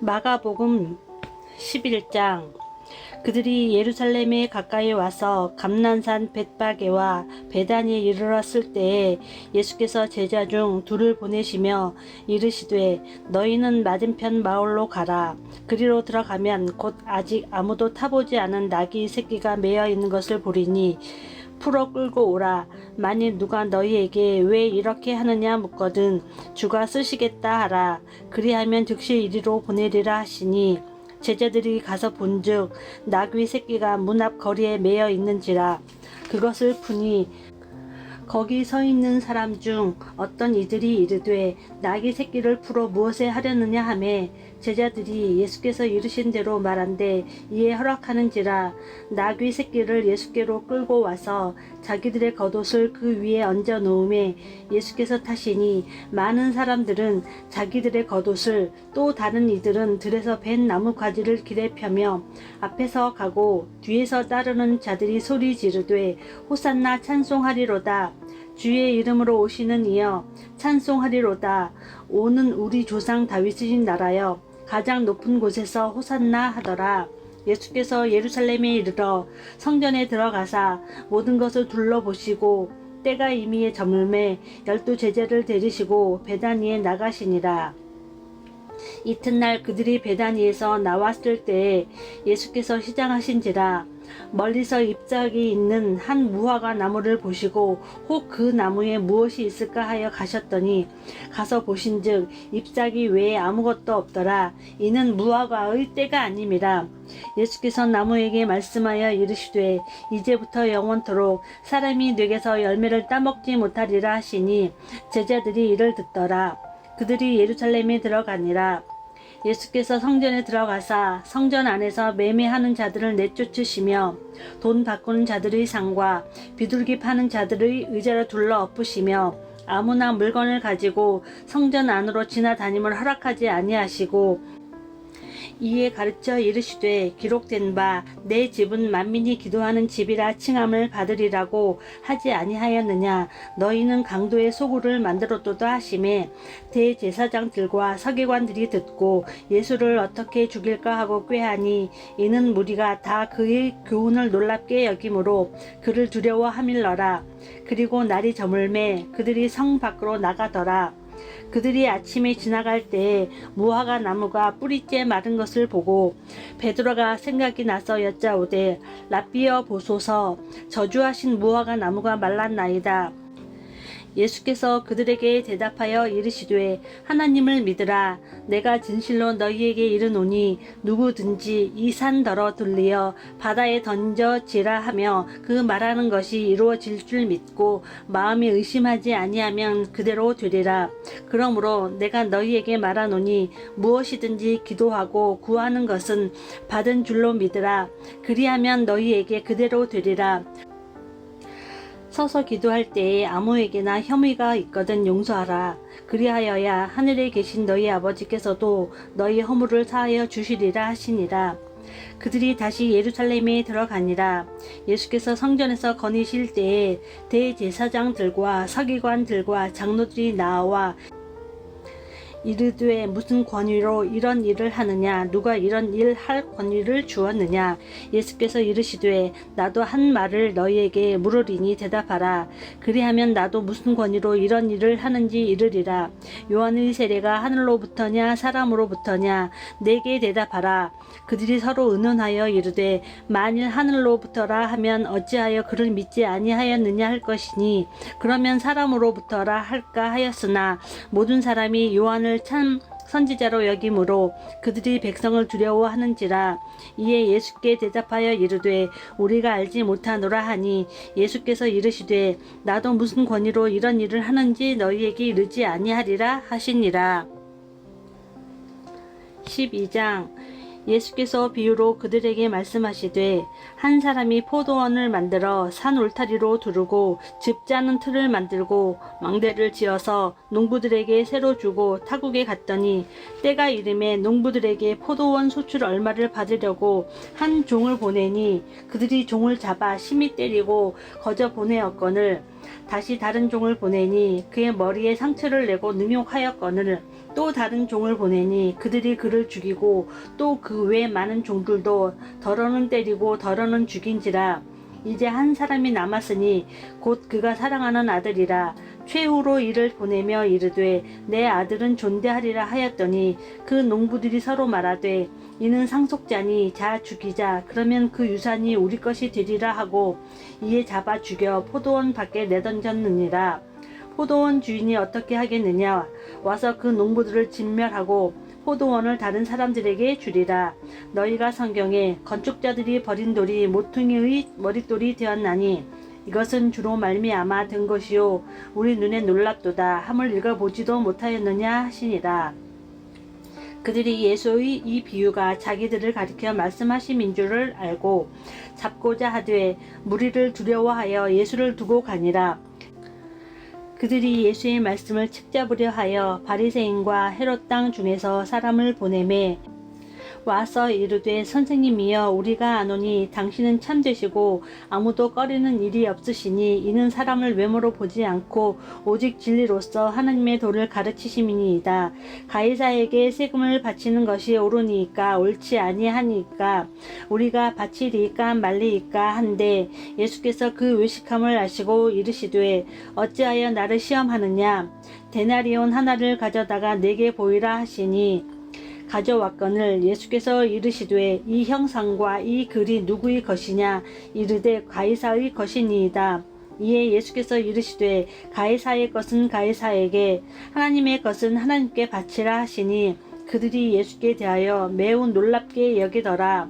마가복음 11장. 그들이 예루살렘에 가까이 와서 감난산 벳바게와 베다니에 이르렀을 때에 예수께서 제자 중 둘을 보내시며 이르시되 너희는 맞은편 마을로 가라. 그리로 들어가면 곧 아직 아무도 타보지 않은 나귀 새끼가 매어 있는 것을 보리니 풀어 끌고 오라. 만일 누가 너희에게 왜 이렇게 하느냐 묻거든 주가 쓰시겠다 하라. 그리하면 즉시 이리로 보내리라 하시니 제자들이 가서 본즉 나귀 새끼가 문 앞 거리에 매어 있는지라. 그것을 푸니 거기 서 있는 사람 중 어떤 이들이 이르되 나귀 새끼를 풀어 무엇에 하려느냐 하매 제자들이 예수께서 이르신 대로 말한대 이에 허락하는지라. 나귀 새끼를 예수께로 끌고 와서 자기들의 겉옷을 그 위에 얹어 놓음에 예수께서 타시니 많은 사람들은 자기들의 겉옷을 또 다른 이들은 들에서 벤 나무 가지를 길에 펴며 앞에서 가고 뒤에서 따르는 자들이 소리 지르되 호산나 찬송하리로다. 주의 이름으로 오시는 이여 찬송하리로다. 오는 우리 조상 다윗의 나라여 가장 높은 곳에서 호산나 하더라. 예수께서 예루살렘에 이르러 성전에 들어가사 모든 것을 둘러보시고 때가 이미 저물매 12 제자를 데리시고 베다니에 나가시니라. 이튿날 그들이 베다니에서 나왔을 때에 예수께서 시장하신지라. 멀리서 잎사귀 있는 한 무화과 나무를 보시고 혹 그 나무에 무엇이 있을까 하여 가셨더니 가서 보신즉 잎사귀 외에 아무것도 없더라. 이는 무화과의 때가 아님이라. 예수께서 나무에게 말씀하여 이르시되 이제부터 영원토록 사람이 뇌에서 열매를 따먹지 못하리라 하시니 제자들이 이를 듣더라. 그들이 예루살렘에 들어가니라. 예수께서 성전에 들어가사 성전 안에서 매매하는 자들을 내쫓으시며 돈 바꾸는 자들의 상과 비둘기 파는 자들의 의자를 둘러 엎으시며 아무나 물건을 가지고 성전 안으로 지나다님을 허락하지 아니하시고 이에 가르쳐 이르시되 기록된 바 내 집은 만민이 기도하는 집이라 칭함을 받으리라고 하지 아니하였느냐. 너희는 강도의 소굴을 만들었도다 하시매 대제사장들과 서기관들이 듣고 예수를 어떻게 죽일까 하고 꾀하니 이는 무리가 다 그의 교훈을 놀랍게 여김으로 그를 두려워하밀러라. 그리고 날이 저물매 그들이 성 밖으로 나가더라. 그들이 아침에 지나갈 때에 무화과 나무가 뿌리째 마른 것을 보고 베드로가 생각이 나서 여짜오되 랍비여 보소서 저주하신 무화과 나무가 말랐나이다. 예수께서 그들에게 대답하여 이르시되 하나님을 믿으라. 내가 진실로 너희에게 이르노니 누구든지 이 산더러 들리어 바다에 던져지라 하며 그 말하는 것이 이루어질 줄 믿고 마음에 의심하지 아니하면 그대로 되리라. 그러므로 내가 너희에게 말하노니 무엇이든지 기도하고 구하는 것은 받은 줄로 믿으라. 그리하면 너희에게 그대로 되리라. 서서 기도할 때에 아무에게나 혐의가 있거든 용서하라. 그리하여야 하늘에 계신 너희 아버지께서도 너희 허물을 사하여 주시리라 하시니라. 그들이 다시 예루살렘에 들어가니라. 예수께서 성전에서 거니실 때에 대제사장들과 서기관들과 장로들이 나와 이르되 무슨 권위로 이런 일을 하느냐. 누가 이런 일 할 권위를 주었느냐. 예수께서 이르시되 나도 한 말을 너희에게 물으리니 대답하라. 그리하면 나도 무슨 권위로 이런 일을 하는지 이르리라. 요한의 세례가 하늘로부터냐 사람으로부터냐. 내게 대답하라. 그들이 서로 의논하여 이르되 만일 하늘로부터라 하면 어찌하여 그를 믿지 아니하였느냐 할 것이니 그러면 사람으로부터라 할까 하였으나 모든 사람이 요한을 참 선지자로 여김으로 그들이 백성을 두려워하는지라. 이에 예수께 대답하여 이르되 우리가 알지 못하노라 하니 예수께서 이르시되 나도 무슨 권위로 이런 일을 하는지 너희에게 이르지 아니하리라 하시니라. 12장. 예수께서 비유로 그들에게 말씀하시되 한 사람이 포도원을 만들어 산 울타리로 두르고 집 짜는 틀을 만들고 망대를 지어서 농부들에게 새로 주고 타국에 갔더니 때가 이름에 농부들에게 포도원 소출 얼마를 받으려고 한 종을 보내니 그들이 종을 잡아 심히 때리고 거저 보내었거늘 다시 다른 종을 보내니 그의 머리에 상처를 내고 능욕하였거늘 또 다른 종을 보내니 그들이 그를 죽이고 또 그 외 많은 종들도 더러는 때리고 더러는 죽인지라. 이제 한 사람이 남았으니 곧 그가 사랑하는 아들이라. 최후로 이를 보내며 이르되 내 아들은 존대하리라 하였더니 그 농부들이 서로 말하되 이는 상속자니 자 죽이자. 그러면 그 유산이 우리 것이 되리라 하고 이에 잡아 죽여 포도원 밖에 내던졌느니라. 포도원 주인이 어떻게 하겠느냐. 와서 그 농부들을 진멸하고 포도원을 다른 사람들에게 주리라. 너희가 성경에 건축자들이 버린 돌이 모퉁이의 머릿돌이 되었나니 이것은 주로 말미암아 된 것이요 우리 눈에 놀랍도다 함을 읽어보지도 못하였느냐 하시니라. 그들이 예수의 이 비유가 자기들을 가리켜 말씀하심인 줄을 알고 잡고자 하되 무리를 두려워하여 예수를 두고 가니라. 그들이 예수의 말씀을 책잡으려 하여 바리새인과 헤롯 땅 중에서 사람을 보내매 와서 이르되 선생님이여 우리가 아노니 당신은 참되시고 아무도 꺼리는 일이 없으시니 이는 사람을 외모로 보지 않고 오직 진리로서 하나님의 도를 가르치심이니이다. 가이사에게 세금을 바치는 것이 옳으니까 옳지 아니하니까 우리가 바치리이까 말리이까 한데 예수께서 그 외식함을 아시고 이르시되 어찌하여 나를 시험하느냐. 데나리온 하나를 가져다가 내게 보이라 하시니 가져왔거늘 예수께서 이르시되 이 형상과 이 글이 누구의 것이냐. 이르되 가이사의 것이니이다. 이에 예수께서 이르시되 가이사의 것은 가이사에게 하나님의 것은 하나님께 바치라 하시니 그들이 예수께 대하여 매우 놀랍게 여기더라.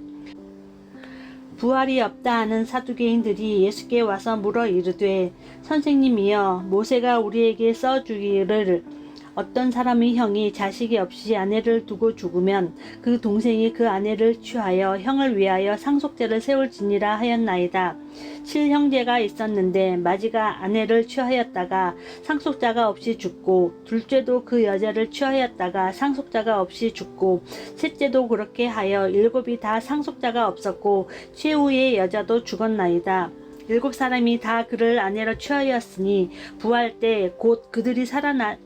부활이 없다 하는 사두개인들이 예수께 와서 물어 이르되 선생님이여 모세가 우리에게 써주기를 어떤 사람의 형이 자식이 없이 아내를 두고 죽으면 그 동생이 그 아내를 취하여 형을 위하여 상속죄를 세울지니라 하였나이다. 칠형제가 있었는데 마지가 아내를 취하였다가 상속자가 없이 죽고 둘째도 그 여자를 취하였다가 상속자가 없이 죽고 셋째도 그렇게 하여 일곱이 다 상속자가 없었고 최후의 여자도 죽었나이다. 일곱 사람이 다 그를 아내로 취하였으니 부활 때 곧 그들이 살아날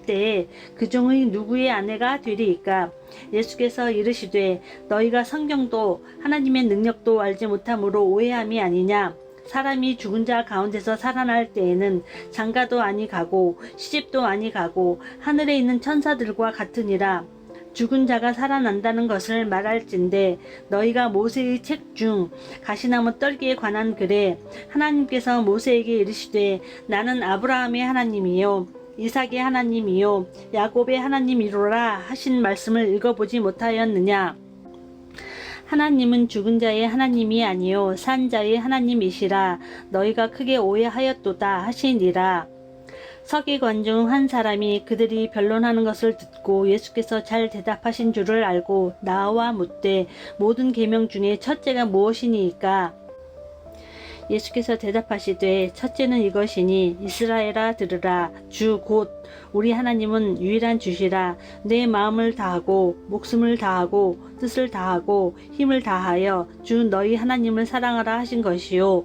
때에 그 중의 누구의 아내가 되리이까. 예수께서 이르시되 너희가 성경도 하나님의 능력도 알지 못함으로 오해함이 아니냐. 사람이 죽은 자 가운데서 살아날 때에는 장가도 아니 가고 시집도 아니 가고 하늘에 있는 천사들과 같으니라. 죽은 자가 살아난다는 것을 말할진대 너희가 모세의 책 중 가시나무 떨기에 관한 글에 하나님께서 모세에게 이르시되 나는 아브라함의 하나님이요 이삭의 하나님이요 야곱의 하나님이로라 하신 말씀을 읽어보지 못하였느냐. 하나님은 죽은 자의 하나님이 아니요 산 자의 하나님이시라. 너희가 크게 오해하였도다 하시니라. 서기관 중 한 사람이 그들이 변론하는 것을 듣고 예수께서 잘 대답하신 줄을 알고 나와 묻되 모든 계명 중에 첫째가 무엇이니이까. 예수께서 대답하시되 첫째는 이것이니 이스라엘아 들으라. 주 곧 우리 하나님은 유일한 주시라. 내 마음을 다하고 목숨을 다하고 뜻을 다하고 힘을 다하여 주 너희 하나님을 사랑하라 하신 것이요.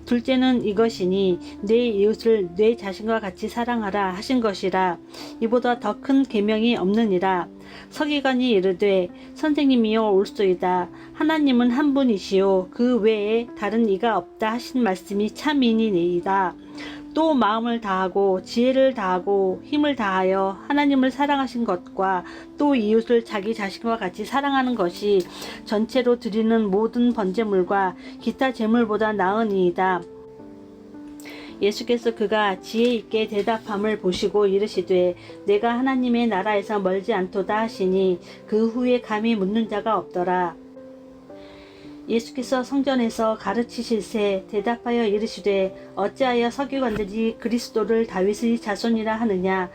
둘째는 이것이니 내 이웃을 내 자신과 같이 사랑하라 하신 것이라. 이보다 더 큰 계명이 없느니라. 서기관이 이르되 선생님이여 옳소이다. 하나님은 한 분이시요 그 외에 다른 이가 없다 하신 말씀이 참이니이다. 또 마음을 다하고 지혜를 다하고 힘을 다하여 하나님을 사랑하신 것과 또 이웃을 자기 자신과 같이 사랑하는 것이 전체로 드리는 모든 번제물과 기타 제물보다 나으니이다. 예수께서 그가 지혜 있게 대답함을 보시고 이르시되 내가 하나님의 나라에서 멀지 않도다 하시니 그 후에 감히 묻는 자가 없더라. 예수께서 성전에서 가르치실새 대답하여 이르시되 어찌하여 서기관들이 그리스도를 다윗의 자손이라 하느냐.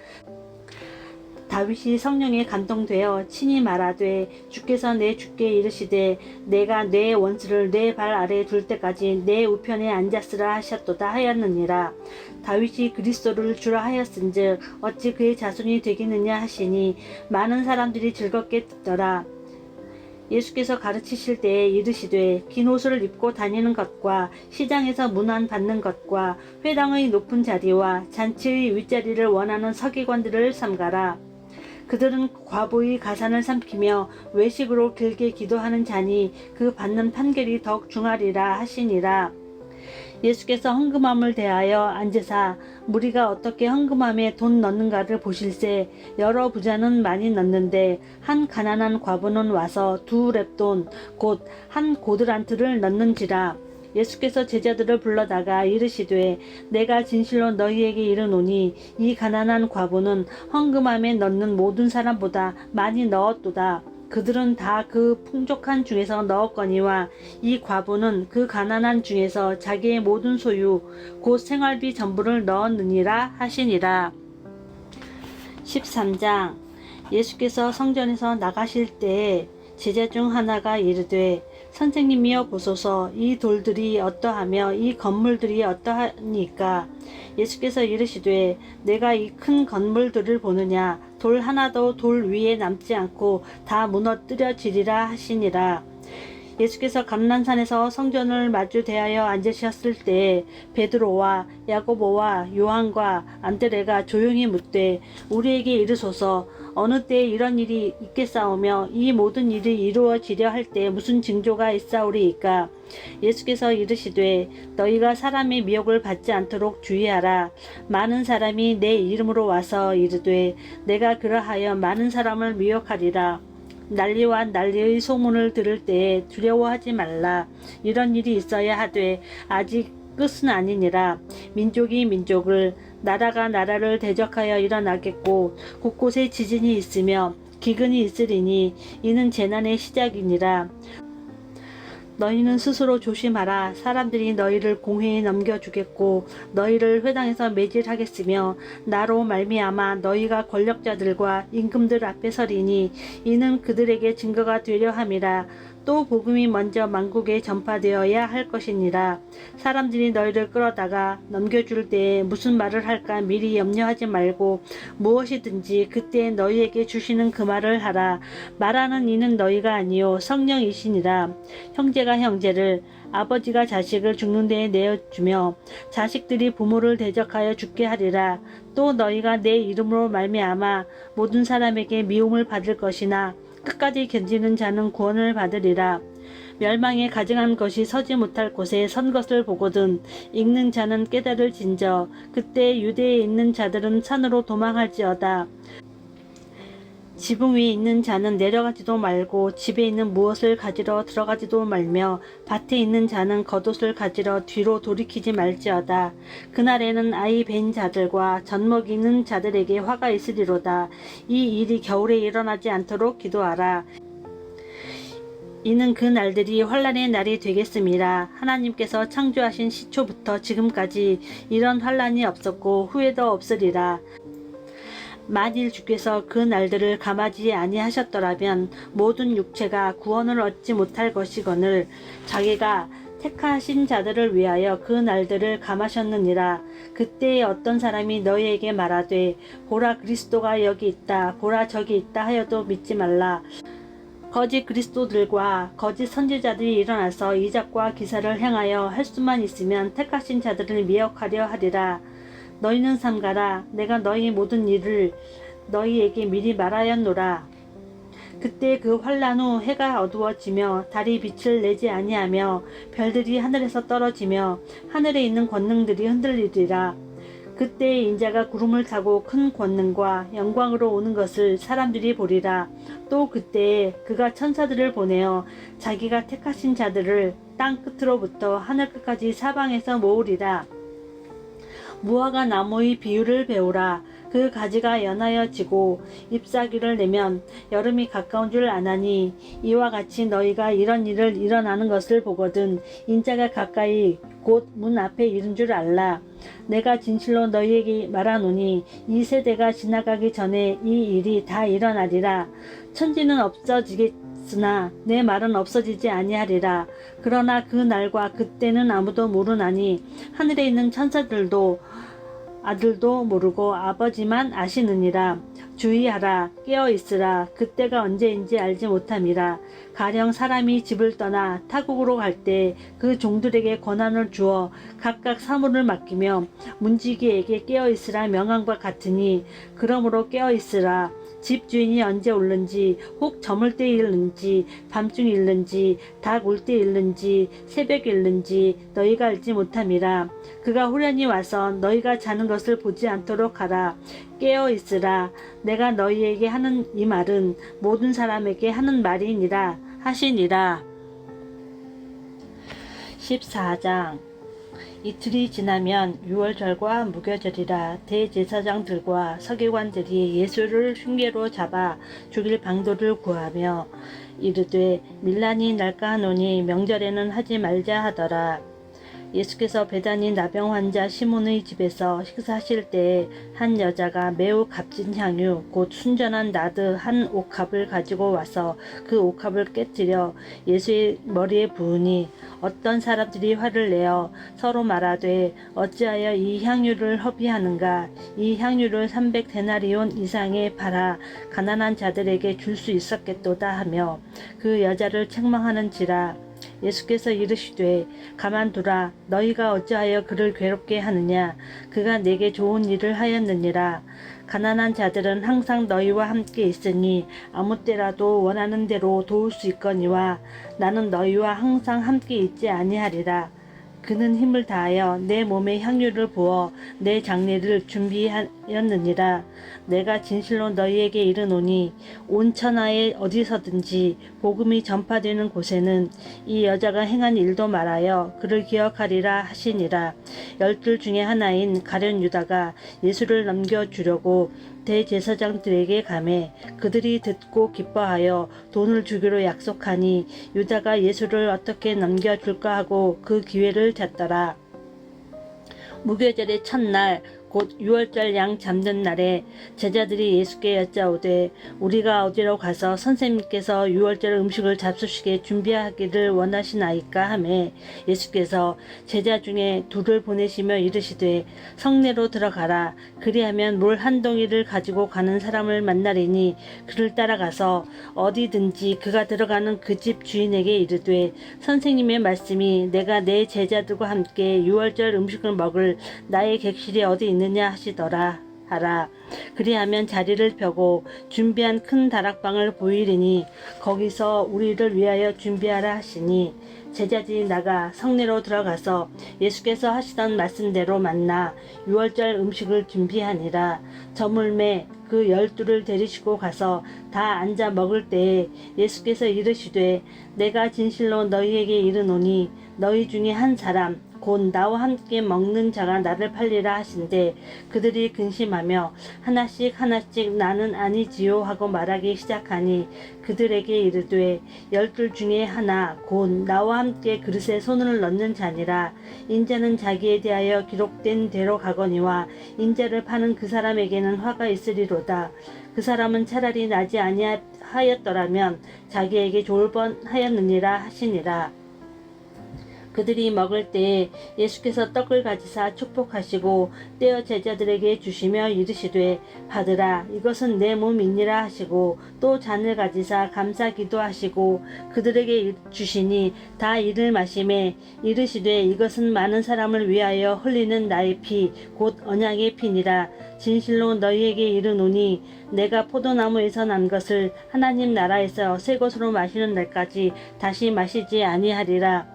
다윗이 성령에 감동되어 친히 말하되 주께서 내 주께 이르시되 내가 내 원수를 내 발 아래에 둘 때까지 내 우편에 앉았으라 하셨도다 하였느니라. 다윗이 그리스도를 주라 하였은즉 어찌 그의 자손이 되겠느냐 하시니 많은 사람들이 즐겁게 듣더라. 예수께서 가르치실 때에 이르시되 긴 옷을 입고 다니는 것과 시장에서 문안 받는 것과 회당의 높은 자리와 잔치의 윗자리를 원하는 서기관들을 삼가라. 그들은 과부의 가산을 삼키며 외식으로 길게 기도하는 자니 그 받는 판결이 더욱 중하리라 하시니라. 예수께서 헌금함을 대하여 앉으사 무리가 어떻게 헌금함에 돈 넣는가를 보실세. 여러 부자는 많이 넣는데 한 가난한 과부는 와서 2렙돈 곧 한 고드란트를 넣는지라. 예수께서 제자들을 불러다가 이르시되 내가 진실로 너희에게 이르노니 이 가난한 과부는 헌금함에 넣는 모든 사람보다 많이 넣었도다. 그들은 다 그 풍족한 중에서 넣었거니와 이 과부는 그 가난한 중에서 자기의 모든 소유 곧 생활비 전부를 넣었느니라 하시니라. 13장. 예수께서 성전에서 나가실 때에 제자 중 하나가 이르되 선생님이여 보소서, 이 돌들이 어떠하며 이 건물들이 어떠하니까. 예수께서 이르시되 내가 이 큰 건물들을 보느냐. 돌 하나도 돌 위에 남지 않고 다 무너뜨려지리라 하시니라. 예수께서 감난산에서 성전을 마주 대하여 앉으셨을 때 베드로와 야고보와 요한과 안드레가 조용히 묻되 우리에게 이르소서, 어느 때에 이런 일이 있겠사오며 이 모든 일이 이루어지려 할 때 무슨 징조가 있사오리이까. 예수께서 이르시되 너희가 사람의 미혹을 받지 않도록 주의하라. 많은 사람이 내 이름으로 와서 이르되 내가 그러하여 많은 사람을 미혹하리라. 난리와 난리의 소문을 들을 때에 두려워하지 말라. 이런 일이 있어야 하되 아직 끝은 아니니라. 민족이 민족을, 나라가 나라를 대적하여 일어나겠고 곳곳에 지진이 있으며 기근이 있으리니 이는 재난의 시작이니라. 너희는 스스로 조심하라. 사람들이 너희를 공회에 넘겨주겠고 너희를 회당에서 매질하겠으며 나로 말미암아 너희가 권력자들과 임금들 앞에 서리니 이는 그들에게 증거가 되려 함이라. 또 복음이 먼저 만국에 전파되어야 할 것이니라. 사람들이 너희를 끌어다가 넘겨줄 때에 무슨 말을 할까 미리 염려하지 말고 무엇이든지 그때 너희에게 주시는 그 말을 하라. 말하는 이는 너희가 아니요 성령이시니라. 형제가 형제를, 아버지가 자식을 죽는 데에 내어주며 자식들이 부모를 대적하여 죽게 하리라. 또 너희가 내 이름으로 말미암아 모든 사람에게 미움을 받을 것이나 끝까지 견디는 자는 구원을 받으리라. 멸망에 가증한 것이 서지 못할 곳에 선 것을 보거든 읽는 자는 깨달을진저. 그때 유대에 있는 자들은 산으로 도망할지어다. 지붕 위에 있는 자는 내려가지도 말고 집에 있는 무엇을 가지러 들어가지도 말며 밭에 있는 자는 겉옷을 가지러 뒤로 돌이키지 말지어다. 그날에는 아이 벤 자들과 젖먹이는 자들에게 화가 있으리로다. 이 일이 겨울에 일어나지 않도록 기도하라. 이는 그 날들이 환난의 날이 되겠음이라. 하나님께서 창조하신 시초부터 지금까지 이런 환난이 없었고 후에도 없으리라. 만일 주께서 그 날들을 감하지 아니하셨더라면 모든 육체가 구원을 얻지 못할 것이거늘 자기가 택하신 자들을 위하여 그 날들을 감하셨느니라. 그때에 어떤 사람이 너희에게 말하되 보라 그리스도가 여기 있다, 보라 저기 있다 하여도 믿지 말라. 거짓 그리스도들과 거짓 선지자들이 일어나서 이적과 기사를 행하여 할 수만 있으면 택하신 자들을 미혹하려 하리라. 너희는 삼가라. 내가 너희 모든 일을 너희에게 미리 말하였노라. 그때 그 환난 후 해가 어두워지며 달이 빛을 내지 아니하며 별들이 하늘에서 떨어지며 하늘에 있는 권능들이 흔들리리라. 그때 인자가 구름을 타고 큰 권능과 영광으로 오는 것을 사람들이 보리라. 또 그때에 그가 천사들을 보내어 자기가 택하신 자들을 땅 끝으로부터 하늘 끝까지 사방에서 모으리라. 무화과 나무의 비유를 배우라. 그 가지가 연하여 지고 잎사귀를 내면 여름이 가까운 줄 아나니 이와 같이 너희가 이런 일을 일어나는 것을 보거든 인자가 가까이 곧 문 앞에 이른 줄 알라. 내가 진실로 너희에게 말하노니 이 세대가 지나가기 전에 이 일이 다 일어나리라. 천지는 없어지겠으나 내 말은 없어지지 아니하리라. 그러나 그 날과 그때는 아무도 모르나니 하늘에 있는 천사들도 아들도 모르고 아버지만 아시느니라. 주의하라, 깨어 있으라. 그때가 언제인지 알지 못함이라. 가령 사람이 집을 떠나 타국으로 갈 때 그 종들에게 권한을 주어 각각 사물을 맡기며 문지기에게 깨어 있으라 명함과 같으니, 그러므로 깨어 있으라. 집 주인이 언제 올는지, 혹 저물 때 일는지, 밤중 일는지, 닭 울 때 일는지, 새벽 일는지 너희가 알지 못함이라. 그가 후련히 와서 너희가 자는 것을 보지 않도록 하라. 깨어 있으라. 내가 너희에게 하는 이 말은 모든 사람에게 하는 말이니라 하시니라. 14장. 이틀이 지나면 유월절과 무교절이라. 대제사장들과 서기관들이 예수를 흉계로 잡아 죽일 방도를 구하며 이르되 밀란이 날까 하노니 명절에는 하지 말자 하더라. 예수께서 베다니 나병 환자 시몬의 집에서 식사하실 때에 한 여자가 매우 값진 향유 곧 순전한 나드 한 옥합을 가지고 와서 그 옥합을 깨뜨려 예수의 머리에 부으니, 어떤 사람들이 화를 내어 서로 말하되 어찌하여 이 향유를 허비하는가. 이 향유를 300데나리온 이상에 팔아 가난한 자들에게 줄 수 있었겠도다 하며 그 여자를 책망하는지라. 예수께서 이르시되 가만두라. 너희가 어찌하여 그를 괴롭게 하느냐. 그가 내게 좋은 일을 하였느니라. 가난한 자들은 항상 너희와 함께 있으니 아무 때라도 원하는 대로 도울 수 있거니와 나는 너희와 항상 함께 있지 아니하리라. 그는 힘을 다하여 내 몸에 향유를 부어 내 장례를 준비하였느니라. 내가 진실로 너희에게 이르노니 온 천하에 어디서든지 복음이 전파되는 곳에는 이 여자가 행한 일도 말하여 그를 기억하리라 하시니라. 12 중에 하나인 가룟 유다가 예수를 넘겨주려고 대제사장들에게 가매 그들이 듣고 기뻐하여 돈을 주기로 약속하니 유다가 예수를 어떻게 넘겨줄까 하고 그 기회를 잤더라. 무교절의 첫날 곧 유월절 양 잡는 날에 제자들이 예수께 여짜오되 우리가 어디로 가서 선생님께서 유월절 음식을 잡수시게 준비하기를 원하시나이까 하매 예수께서 제자 중에 둘을 보내시며 이르시되 성내로 들어가라. 그리하면 물 한 동이를 가지고 가는 사람을 만나리니 그를 따라가서 어디든지 그가 들어가는 그 집 주인에게 이르되 선생님의 말씀이 내가 내 제자들과 함께 유월절 음식을 먹을 나의 객실이 어디 있느냐 하시더라 하라. 그리하면 자리를 펴고 준비한 큰 다락방을 보이리니 거기서 우리를 위하여 준비하라 하시니 제자들이 나가 성내로 들어가서 예수께서 하시던 말씀대로 만나 유월절 음식을 준비하니라. 저물매 그 12를 데리시고 가서 다 앉아 먹을 때에 예수께서 이르시되 내가 진실로 너희에게 이르노니 너희 중에 한 사람 곧 나와 함께 먹는 자가 나를 팔리라 하신대 그들이 근심하며 하나씩 나는 아니지요 하고 말하기 시작하니 그들에게 이르되 12 중에 하나 곧 나와 함께 그릇에 손을 넣는 자니라. 인자는 자기에 대하여 기록된 대로 가거니와 인자를 파는 그 사람에게는 화가 있으리로다. 그 사람은 차라리 나지 아니하였더라면 자기에게 좋을 뻔하였느니라 하시니라. 그들이 먹을 때에 예수께서 떡을 가지사 축복하시고 떼어 제자들에게 주시며 이르시되 받으라 이것은 내 몸이니라 하시고 또 잔을 가지사 감사 기도하시고 그들에게 주시니 다 이를 마시매 이르시되 이것은 많은 사람을 위하여 흘리는 나의 피 곧 언약의 피니라. 진실로 너희에게 이르노니 내가 포도나무에서 난 것을 하나님 나라에서 새 것으로 마시는 날까지 다시 마시지 아니하리라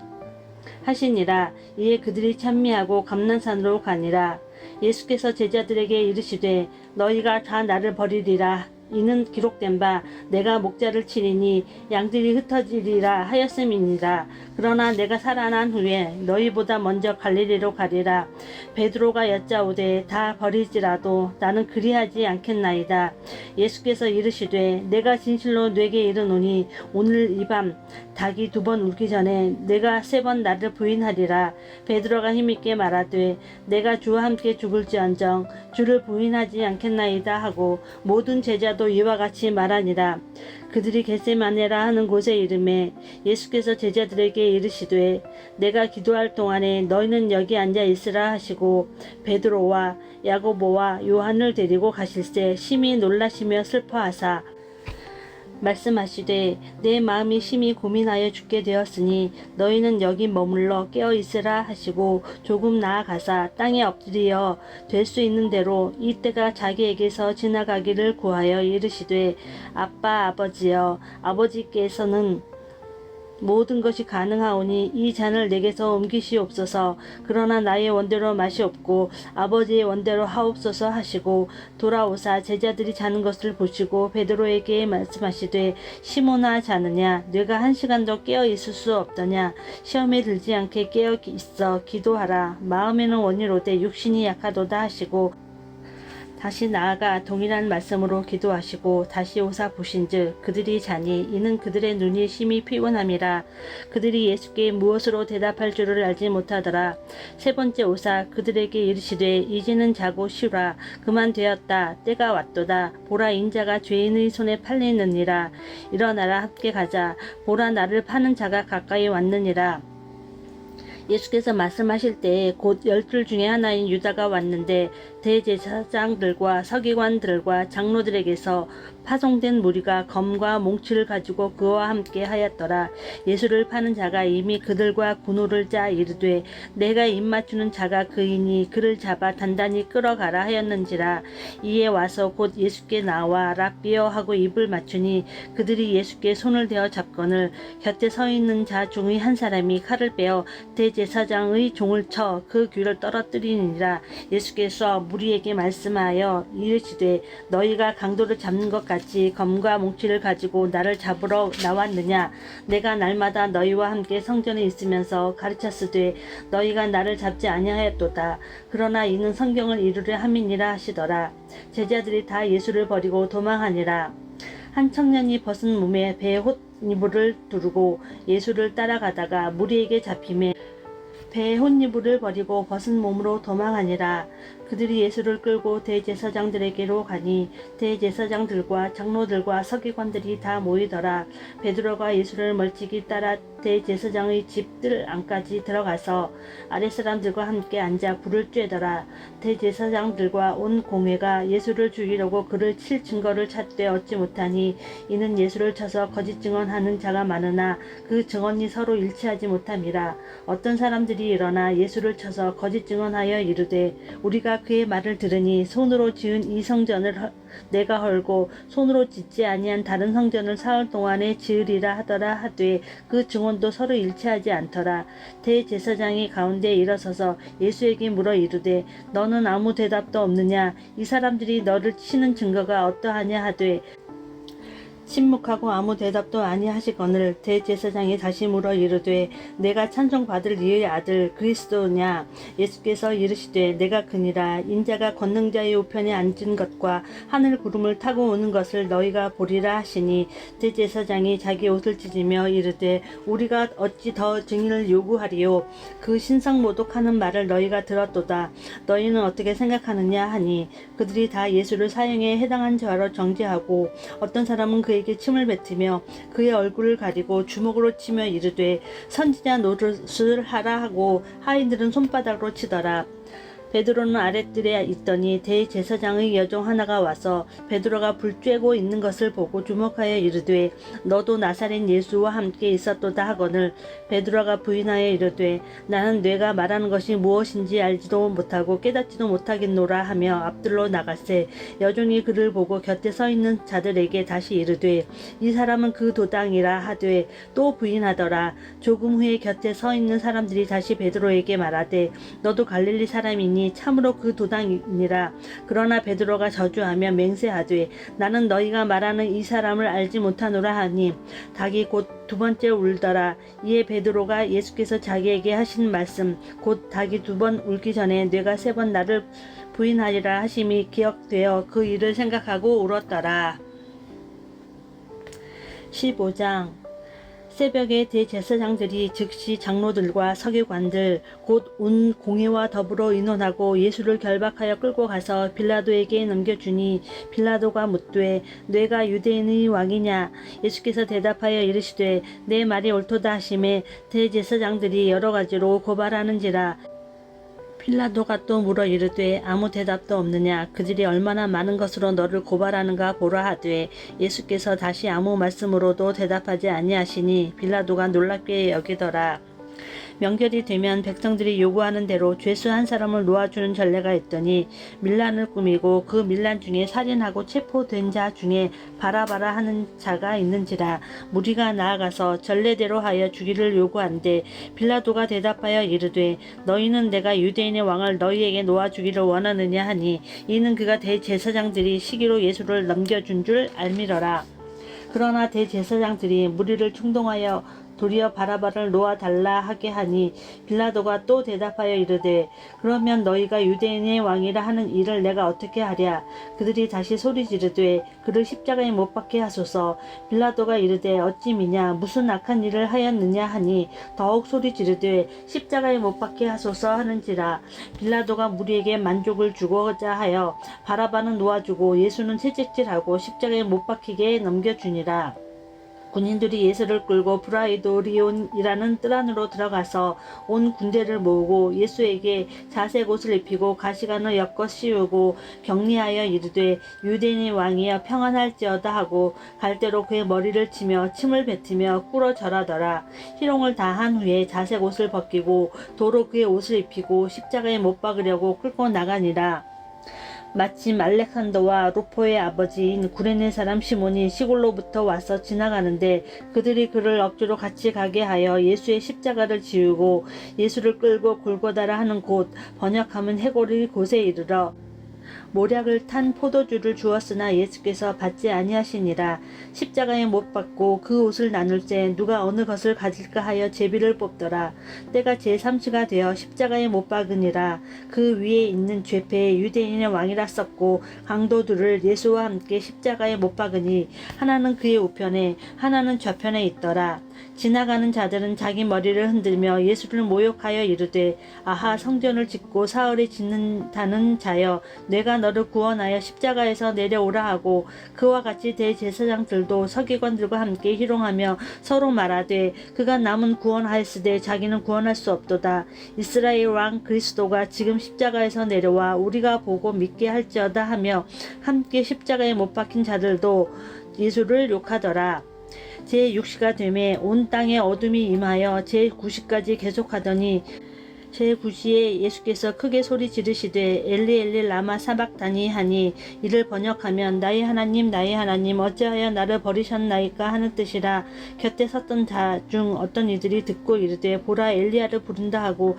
하시니라. 이에 그들이 찬미하고 감난산으로 가니라. 예수께서 제자들에게 이르시되 너희가 다 나를 버리리라. 이는 기록된 바 내가 목자를 치리니 양들이 흩어지리라 하였음이니라. 그러나 내가 살아난 후에 너희보다 먼저 갈릴리로 가리라. 베드로가 여짜오되 다 버리지라도 나는 그리하지 않겠나이다. 예수께서 이르시되 내가 진실로 네게 이르노니 오늘 이 밤 닭이 2번 울기 전에 내가 3번 나를 부인하리라. 베드로가 힘있게 말하되 내가 주와 함께 죽을지언정 주를 부인하지 않겠나이다 하고 모든 제자들 베드로라도 이와 같이 말하니라. 그들이 겟세마네라 하는 곳에 이르매 예수께서 제자들에게 이르시되 내가 기도할 동안에 너희는 여기 앉아 있으라 하시고 베드로와 야고보와 요한을 데리고 가실새 심히 놀라시며 슬퍼하사 말씀하시되 내 마음이 심히 고민하여 죽게 되었으니 너희는 여기 머물러 깨어 있으라 하시고 조금 나아가사 땅에 엎드려 될 수 있는 대로 이 때가 자기에게서 지나가기를 구하여 이르시되 아빠 아버지여 아버지께서는 모든 것이 가능하오니 이 잔을 내게서 옮기시옵소서. 그러나 나의 원대로 마시옵고 아버지의 원대로 하옵소서 하시고 돌아오사 제자들이 자는 것을 보시고 베드로에게 말씀하시되 시몬아 자느냐 네가 1시간도 깨어 있을 수 없더냐 시험에 들지 않게 깨어 있어 기도하라. 마음에는 원이로되 육신이 약하도다 하시고 다시 나아가 동일한 말씀으로 기도하시고 다시 오사 보신즉 그들이 자니 이는 그들의 눈이 심히 피곤함이라. 그들이 예수께 무엇으로 대답할 줄을 알지 못하더라. 세 번째 오사 그들에게 이르시되 이제는 자고 쉬라. 그만 되었다. 때가 왔도다. 보라 인자가 죄인의 손에 팔리느니라. 일어나라 함께 가자. 보라 나를 파는 자가 가까이 왔느니라. 예수께서 말씀하실 때에 곧 12 중에 하나인 유다가 왔는데 대제사장들과 서기관들과 장로들에게서 파송된 무리가 검과 몽치를 가지고 그와 함께 하였더라. 예수를 파는 자가 이미 그들과 군호를 짜 이르되 내가 입맞추는 자가 그이니 그를 잡아 단단히 끌어가라 하였는지라. 이에 와서 곧 예수께 나와 랍비여 하고 입을 맞추니 그들이 예수께 손을 대어 잡거늘 곁에 서 있는 자 중의 한 사람이 칼을 빼어 대제사장의 종을 쳐 그 귀를 떨어뜨리니라. 예수께서 무리에게 말씀하여 이르시되 너희가 강도를 잡는 것 같이 검과 몽치를 가지고 나를 잡으러 나왔느냐. 내가 날마다 너희와 함께 성전에 있으면서 가르쳤으되 너희가 나를 잡지 아니하였도다. 그러나 이는 성경을 이루려 함이니라 하시더라. 제자들이 다 예수를 버리고 도망하니라. 한 청년이 벗은 몸에 배에 홑이불을 두르고 예수를 따라가다가 무리에게 잡히매 배에 홑이불을 버리고 벗은 몸으로 도망하니라. 그들이 예수를 끌고 대제사장들에게로 가니 대제사장들과 장로들과 서기관들이 다 모이더라. 베드로가 예수를 멀찍이 따라 대제사장의 집 뜰 안까지 들어가서 아랫사람들과 함께 앉아 불을 쬐더라. 대제사장들과 온 공회가 예수를 죽이려고 그를 칠 증거를 찾되 얻지 못하니 이는 예수를 쳐서 거짓 증언하는 자가 많으나 그 증언이 서로 일치하지 못함이라. 어떤 사람들이 일어나 예수를 쳐서 거짓 증언하여 이르되 우리가 그의 말을 들으니 손으로 지은 이 성전을 내가 헐고 손으로 짓지 아니한 다른 성전을 사흘 동안에 지으리라 하더라 하되 그 증언도 서로 일치하지 않더라. 대제사장이 가운데 일어서서 예수에게 물어 이르되 너는 아무 대답도 없느냐. 이 사람들이 너를 치는 증거가 어떠하냐 하되 침묵하고 아무 대답도 아니하시거늘 대제사장이 다시 물어 이르되 내가 찬송받을 이의 아들 그리스도냐. 예수께서 이르시되 내가 그니라. 인자가 권능자의 우편에 앉은 것과 하늘 구름을 타고 오는 것을 너희가 보리라 하시니 대제사장이 자기 옷을 찢으며 이르되 우리가 어찌 더 증인을 요구하리요. 그 신성 모독하는 말을 너희가 들었도다. 너희는 어떻게 생각하느냐 하니 그들이 다 예수를 사형에 해당한 자로 정죄하고 어떤 사람은 그에게 침을 뱉으며 그의 얼굴을 가리고 주먹으로 치며 이르되 선지자 노릇을 하라 하고 하인들은 손바닥으로 치더라. 베드로는 아랫뜰에 있더니 대제사장의 여종 하나가 와서 베드로가 불 쬐고 있는 것을 보고 주목하여 이르되 너도 나사렛 예수와 함께 있었도다 하거늘 베드로가 부인하여 이르되 나는 네가 말하는 것이 무엇인지 알지도 못하고 깨닫지도 못하겠노라 하며 앞들로 나갔세. 여종이 그를 보고 곁에 서 있는 자들에게 다시 이르되 이 사람은 그 도당이라 하되 또 부인하더라. 조금 후에 곁에 서 있는 사람들이 다시 베드로에게 말하되 너도 갈릴리 사람이니 참으로 그 도당이니라. 그러나 베드로가 저주하며 맹세하되 나는 너희가 말하는 이 사람을 알지 못하노라 하니 닭이 곧 두 번째 울더라. 이에 베드로가 예수께서 자기에게 하신 말씀 곧 닭이 두 번 울기 전에 네가 3번 나를 부인하리라 하심이 기억되어 그 일을 생각하고 울었더라. 15장 새벽에 대제사장들이 즉시 장로들과 서기관들 곧 온 공회와 더불어 의논하고 예수를 결박하여 끌고 가서 빌라도에게 넘겨주니 빌라도가 묻되 내가 유대인의 왕이냐? 예수께서 대답하여 이르시되 내 말이 옳도다 하시매 대제사장들이 여러 가지로 고발하는지라. 빌라도가 또 물어 이르되 아무 대답도 없느냐? 그들이 얼마나 많은 것으로 너를 고발하는가 보라 하되 예수께서 다시 아무 말씀으로도 대답하지 아니하시니 빌라도가 놀랍게 여기더라. 명절이 되면 백성들이 요구하는 대로 죄수 한 사람을 놓아주는 전례가 있더니 밀란을 꾸미고 그 밀란 중에 살인하고 체포된 자 중에 바라바라 하는 자가 있는지라. 무리가 나아가서 전례대로 하여 주기를 요구한데 빌라도가 대답하여 이르되 너희는 내가 유대인의 왕을 너희에게 놓아주기를 원하느냐 하니 이는 그가 대제사장들이 시기로 예수를 넘겨준 줄 알미러라. 그러나 대제사장들이 무리를 충동하여 도리어 바라바를 놓아달라 하게 하니 빌라도가 또 대답하여 이르되 그러면 너희가 유대인의 왕이라 하는 일을 내가 어떻게 하랴? 그들이 다시 소리 지르되 그를 십자가에 못 박게 하소서. 빌라도가 이르되 어찌 미냐? 무슨 악한 일을 하였느냐 하니 더욱 소리 지르되 십자가에 못 박게 하소서 하는지라. 빌라도가 무리에게 만족을 주고자 하여 바라바는 놓아주고 예수는 채찍질하고 십자가에 못 박히게 넘겨주니라. 군인들이 예수를 끌고 브라이도리온이라는 뜰 안으로 들어가서 온 군대를 모으고 예수에게 자색 옷을 입히고 가시관을 엮어 씌우고 격리하여 이르되 유대인의 왕이여 평안할지어다 하고 갈대로 그의 머리를 치며 침을 뱉으며 꿇어 절하더라. 희롱을 다 한 후에 자색 옷을 벗기고 도로 그의 옷을 입히고 십자가에 못 박으려고 끌고 나가니라. 마침 알렉산더와 루포의 아버지인 구레네 사람 시몬이 시골로부터 와서 지나가는데 그들이 그를 억지로 같이 가게 하여 예수의 십자가를 지우고 예수를 끌고 골고다라 하는 곳 번역하면 해골의 곳에 이르러 모략을 탄 포도주를 주었으나 예수께서 받지 아니하시니라. 십자가에 못 박고 그 옷을 나눌 때 누가 어느 것을 가질까 하여 제비를 뽑더라. 때가 제3시가 되어 십자가에 못 박으니라. 그 위에 있는 죄패에 유대인의 왕이라 썼고 강도들을 예수와 함께 십자가에 못 박으니 하나는 그의 우편에 하나는 좌편에 있더라. 지나가는 자들은 자기 머리를 흔들며 예수를 모욕하여 이르되 아하 성전을 짓고 사흘에 짓는다는 자여 내가 너를 구원하여 십자가에서 내려오라 하고 그와 같이 대제사장들도 서기관들과 함께 희롱하며 서로 말하되 그가 남은 구원하였으되 자기는 구원할 수 없도다. 이스라엘 왕 그리스도가 지금 십자가에서 내려와 우리가 보고 믿게 할지어다 하며 함께 십자가에 못 박힌 자들도 예수를 욕하더라. 제6시가 되매 온 땅에 어둠이 임하여 제9시까지 계속하더니 제9시에 예수께서 크게 소리 지르시되 엘리 엘리 라마 사박다니 하니 이를 번역하면 나의 하나님 어찌하여 나를 버리셨나이까 하는 뜻이라. 곁에 섰던 자 중 어떤 이들이 듣고 이르되 보라 엘리야를 부른다 하고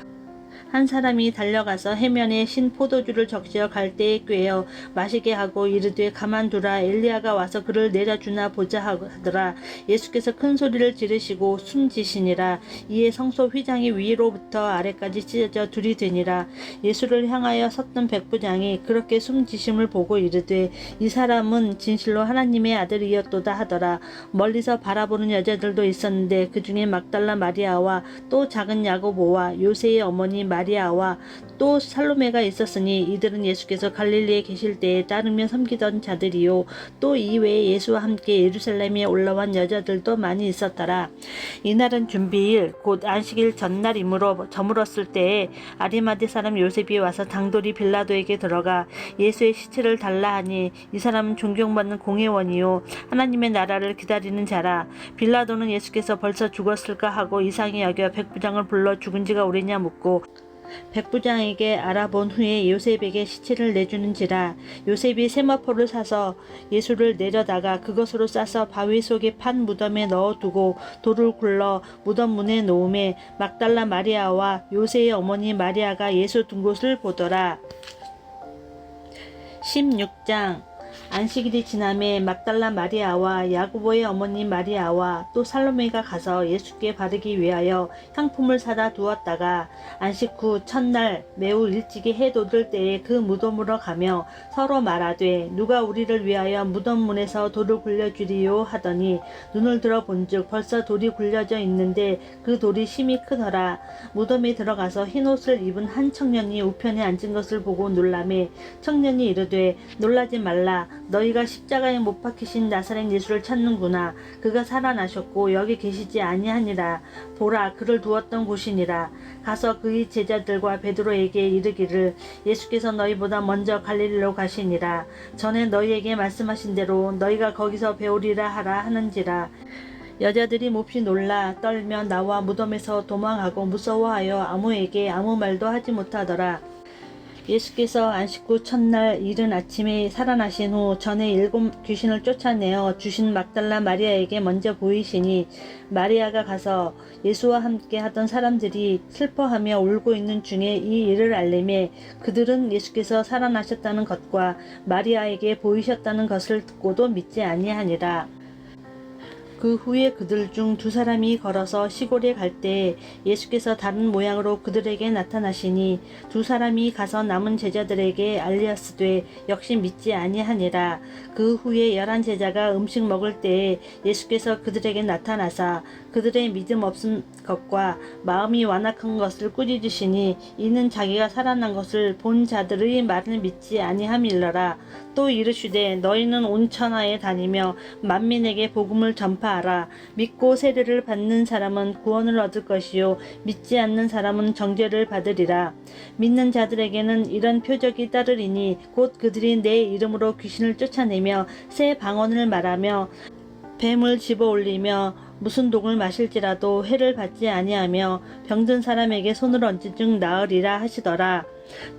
한 사람이 달려가서 해면에 신 포도주를 적시어 갈대에 꿰어 마시게 하고 이르되 가만두라 엘리야가 와서 그를 내려주나 보자 하더라. 예수께서 큰 소리를 지르시고 숨지시니라. 이에 성소 휘장이 위로부터 아래까지 찢어져 둘이 되니라. 예수를 향하여 섰던 백부장이 그렇게 숨지심을 보고 이르되 이 사람은 진실로 하나님의 아들이었도다 하더라. 멀리서 바라보는 여자들도 있었는데 그 중에 막달라 마리아와 또 작은 야고보와 요새의 어머니 마리아와 또 살로메가 있었으니 이들은 예수께서 갈릴리에 계실 때에 따르며 섬기던 자들이요 또 이외에 예수와 함께 예루살렘에 올라온 여자들도 많이 있었더라. 이날은 준비일 곧 안식일 전날이므로 저물었을 때에 아리마대 사람 요셉이 와서 당돌이 빌라도에게 들어가 예수의 시체를 달라 하니 이 사람은 존경받는 공회원이요 하나님의 나라를 기다리는 자라. 빌라도는 예수께서 벌써 죽었을까 하고 이상히 여겨 백부장을 불러 죽은 지가 오래냐 묻고 백부장에게 알아본 후에 요셉에게 시체를 내주는지라. 요셉이 세마포를 사서 예수를 내려다가 그것으로 싸서 바위 속에 판 무덤에 넣어두고 돌을 굴러 무덤 문에 놓음에 막달라 마리아와 요새의 어머니 마리아가 예수 둔 곳을 보더라. 16장 안식일이 지남에 막달라 마리아와 야고보의 어머니 마리아와 또 살로메가 가서 예수께 바르기 위하여 향품을 사다 두었다가 안식 후 첫날 매우 일찍이 해 돋을 때에 그 무덤으로 가며 서로 말하되 누가 우리를 위하여 무덤 문에서 돌을 굴려주리요 하더니 눈을 들어 본즉 벌써 돌이 굴려져 있는데 그 돌이 심히 크더라. 무덤에 들어가서 흰옷을 입은 한 청년이 우편에 앉은 것을 보고 놀라매 청년이 이르되 놀라지 말라. 너희가 십자가에 못 박히신 나사렛 예수를 찾는구나. 그가 살아나셨고 여기 계시지 아니하니라. 보라, 그를 두었던 곳이니라. 가서 그의 제자들과 베드로에게 이르기를 예수께서 너희보다 먼저 갈릴리로 가시니라. 전에 너희에게 말씀하신 대로 너희가 거기서 배우리라 하라 하는지라. 여자들이 몹시 놀라 떨며 나와 무덤에서 도망하고 무서워하여 아무에게 아무 말도 하지 못하더라. 예수께서 안식 후 첫날 이른 아침에 살아나신 후 전에 7 귀신을 쫓아내어 주신 막달라 마리아에게 먼저 보이시니 마리아가 가서 예수와 함께 하던 사람들이 슬퍼하며 울고 있는 중에 이 일을 알림에 그들은 예수께서 살아나셨다는 것과 마리아에게 보이셨다는 것을 듣고도 믿지 아니하니라. 그 후에 그들 중 2사람이 걸어서 시골에 갈 때 예수께서 다른 모양으로 그들에게 나타나시니 2사람이 가서 남은 제자들에게 알리었으되 역시 믿지 아니하니라. 그 후에 11 제자가 음식 먹을 때에 예수께서 그들에게 나타나사 그들의 믿음 없은 것과 마음이 완악한 것을 꾸짖으시니 이는 자기가 살아난 것을 본 자들의 말을 믿지 아니함일러라. 또 이르시되 너희는 온 천하에 다니며 만민에게 복음을 전파하라. 믿고 세례를 받는 사람은 구원을 얻을 것이요 믿지 않는 사람은 정죄를 받으리라. 믿는 자들에게는 이런 표적이 따르리니 곧 그들이 내 이름으로 귀신을 쫓아내며 새 방언을 말하며 뱀을 집어올리며 무슨 독을 마실지라도 해를 받지 아니하며 병든 사람에게 손을 얹은 즉 나으리라 하시더라.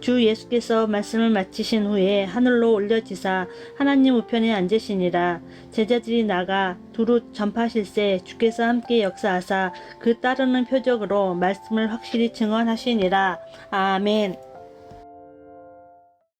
주 예수께서 말씀을 마치신 후에 하늘로 올려지사 하나님 우편에 앉으시니라. 제자들이 나가 두루 전파하실세 주께서 함께 역사하사 그 따르는 표적으로 말씀을 확실히 증언하시니라. 아멘.